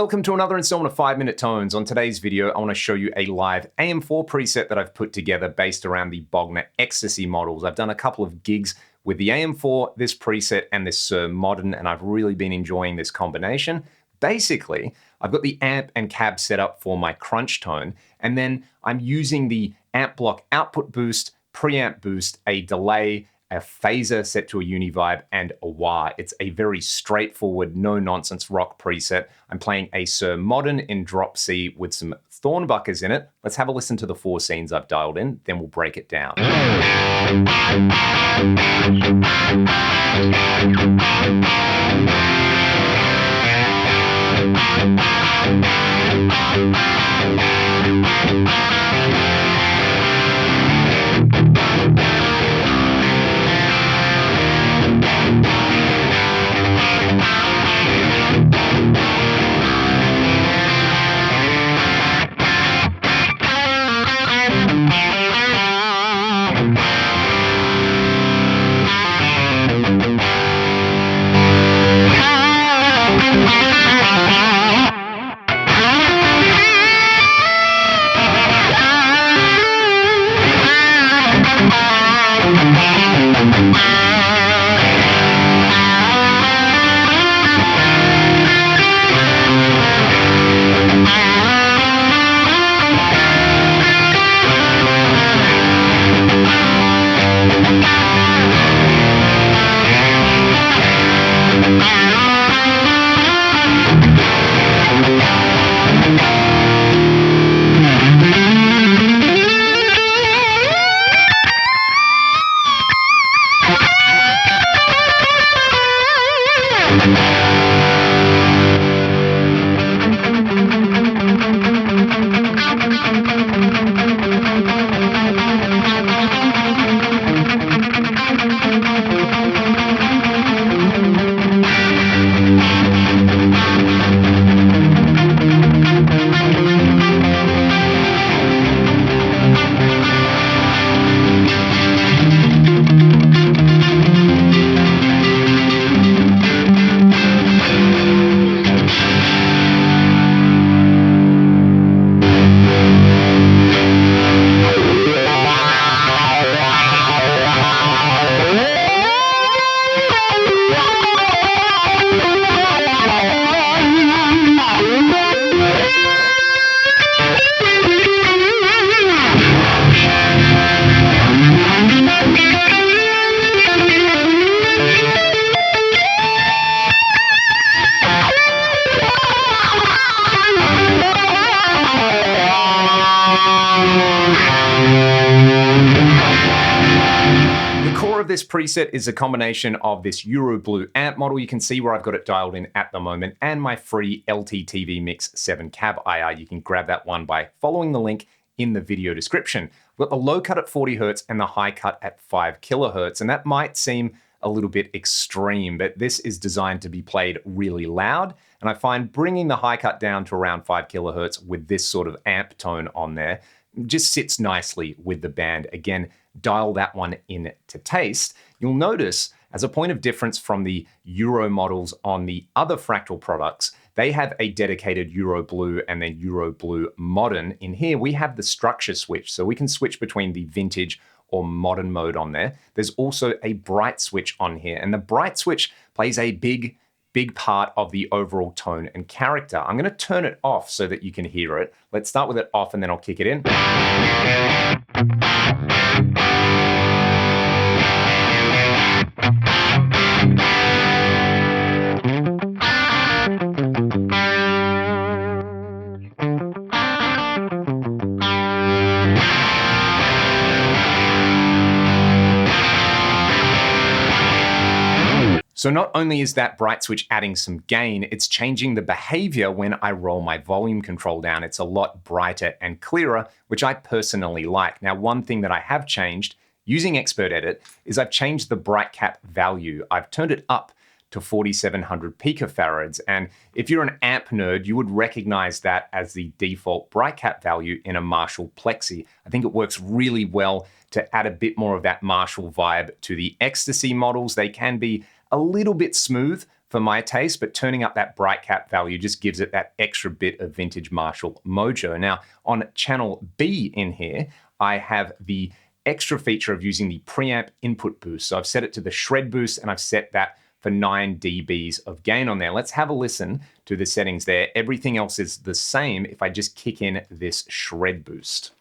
Welcome to another installment of 5-Minute Tones. On today's video, I want to show you a live AM4 preset that I've put together based around the Bogner ECSTACY models. I've done a couple of gigs with the AM4, this preset, and this Modern, and I've really been enjoying this combination. Basically, I've got the amp and cab set up for my crunch tone, and then I'm using the amp block output boost, preamp boost, a delay, a phaser set to a uni-vibe, and a wah. It's a very straightforward, no-nonsense rock preset. I'm playing a Modern in drop C with some thornbuckers in it. Let's have a listen to the 4 scenes I've dialed in, then we'll break it down. This preset is a combination of this Euro Blue amp model. You can see where I've got it dialed in at the moment, and my free LTTV Mix 7 cab IR. You can grab that one by following the link in the video description. I've got the low cut at 40 Hertz and the high cut at 5 kilohertz, and that might seem a little bit extreme, but this is designed to be played really loud, and I find bringing the high cut down to around 5 kilohertz with this sort of amp tone on there just sits nicely with the band. Again, dial that one in to taste. You'll notice, as a point of difference from the Euro models on the other Fractal products, they have a dedicated Euro Blue and then Euro Blue Modern. In here, we have the structure switch, so we can switch between the vintage or modern mode on there. There's also a bright switch on here, and the bright switch plays a big part of the overall tone and character. I'm going to turn it off so that you can hear it. Let's start with it off and then I'll kick it in. So not only is that bright switch adding some gain, it's changing the behavior when I roll my volume control down. It's a lot brighter and clearer, which I personally like. Now, one thing that I have changed using Expert Edit is I've changed the bright cap value. I've turned it up to 4,700 picofarads. And if you're an amp nerd, you would recognize that as the default bright cap value in a Marshall Plexi. I think it works really well to add a bit more of that Marshall vibe to the ECSTACY models. They can be a little bit smooth for my taste, but turning up that bright cap value just gives it that extra bit of vintage Marshall mojo. Now, on channel B in here, I have the extra feature of using the preamp input boost. So I've set it to the shred boost, and I've set that for 9 dBs of gain on there. Let's have a listen to the settings there. Everything else is the same if I just kick in this shred boost.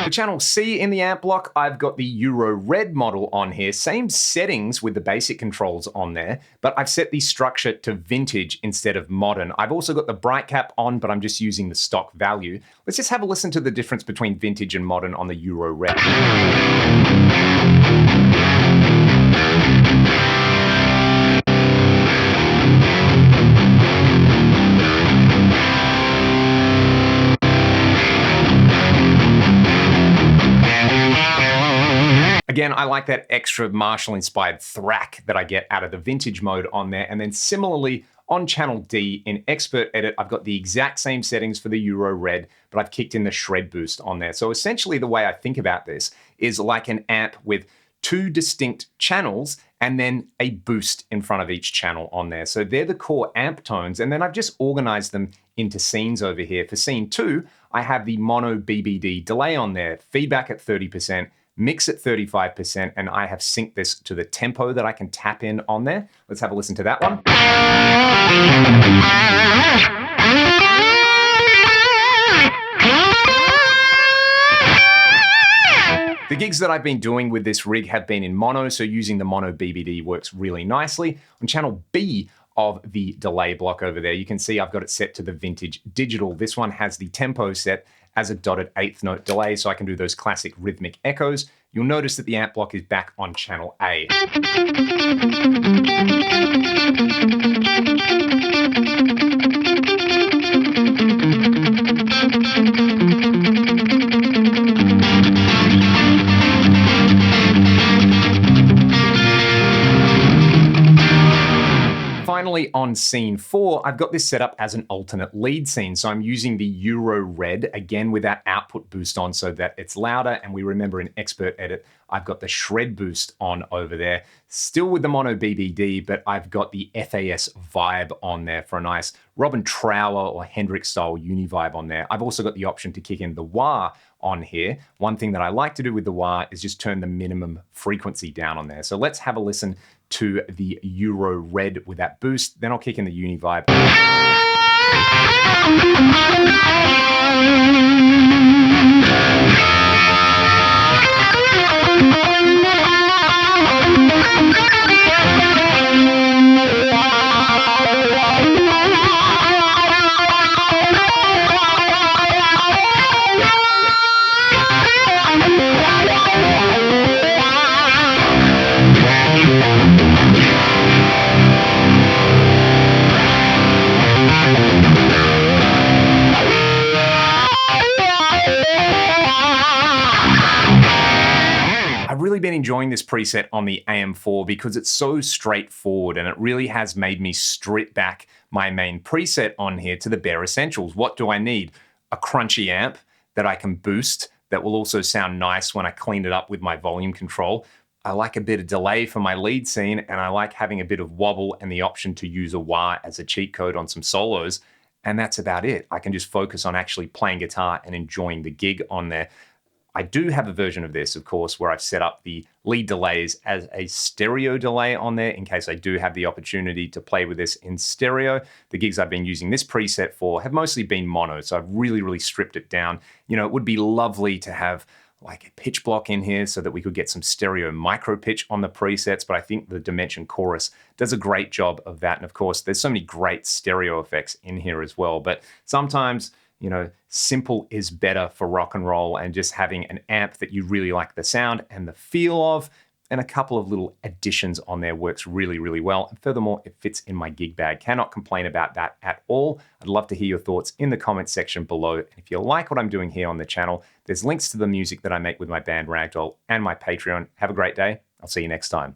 For channel C in the amp block, I've got the Euro Red model on here. Same settings with the basic controls on there, but I've set the structure to vintage instead of modern. I've also got the bright cap on, but I'm just using the stock value. Let's just have a listen to the difference between vintage and modern on the Euro Red. Again, I like that extra Marshall-inspired thrack that I get out of the vintage mode on there. And then similarly, on channel D in Expert Edit, I've got the exact same settings for the Euro Red, but I've kicked in the shred boost on there. So essentially the way I think about this is like an amp with 2 distinct channels and then a boost in front of each channel on there. So they're the core amp tones, and then I've just organized them into scenes over here. For scene 2, I have the mono BBD delay on there, feedback at 30%, mix at 35%, and I have synced this to the tempo that I can tap in on there. Let's have a listen to that one. The gigs that I've been doing with this rig have been in mono, so using the mono BBD works really nicely. On channel B of the delay block over there, you can see I've got it set to the vintage digital. This one has the tempo set as a dotted 8th note delay, so I can do those classic rhythmic echoes. You'll notice that the amp block is back on channel A. Finally, on scene 4, I've got this set up as an alternate lead scene. So I'm using the Euro Red, again with that output boost on so that it's louder. And we remember in Expert Edit, I've got the shred boost on over there. Still with the mono BBD, but I've got the FAS vibe on there for a nice Robin Trower or Hendrix style uni vibe on there. I've also got the option to kick in the wah on here. One thing that I like to do with the wah is just turn the minimum frequency down on there. So let's have a listen to the Euro Red with that boost. Then I'll kick in the uni vibe. Been enjoying this preset on the AM4 because it's so straightforward, and it really has made me strip back my main preset on here to the bare essentials. What do I need? A crunchy amp that I can boost that will also sound nice when I clean it up with my volume control. I like a bit of delay for my lead scene, and I like having a bit of wobble and the option to use a wah as a cheat code on some solos. And that's about it. I can just focus on actually playing guitar and enjoying the gig on there. I do have a version of this, of course, where I've set up the lead delays as a stereo delay on there in case I do have the opportunity to play with this in stereo. The gigs I've been using this preset for have mostly been mono, so I've really stripped it down. You know, it would be lovely to have like a pitch block in here so that we could get some stereo micro pitch on the presets, but I think the Dimension Chorus does a great job of that. And of course, there's so many great stereo effects in here as well, but sometimes, you know, simple is better for rock and roll, and just having an amp that you really like the sound and the feel of, and a couple of little additions on there works really well. And furthermore, it fits in my gig bag. Cannot complain about that at all. I'd love to hear your thoughts in the comments section below. And if you like what I'm doing here on the channel, there's links to the music that I make with my band Ragdoll and my Patreon. Have a great day. I'll see you next time.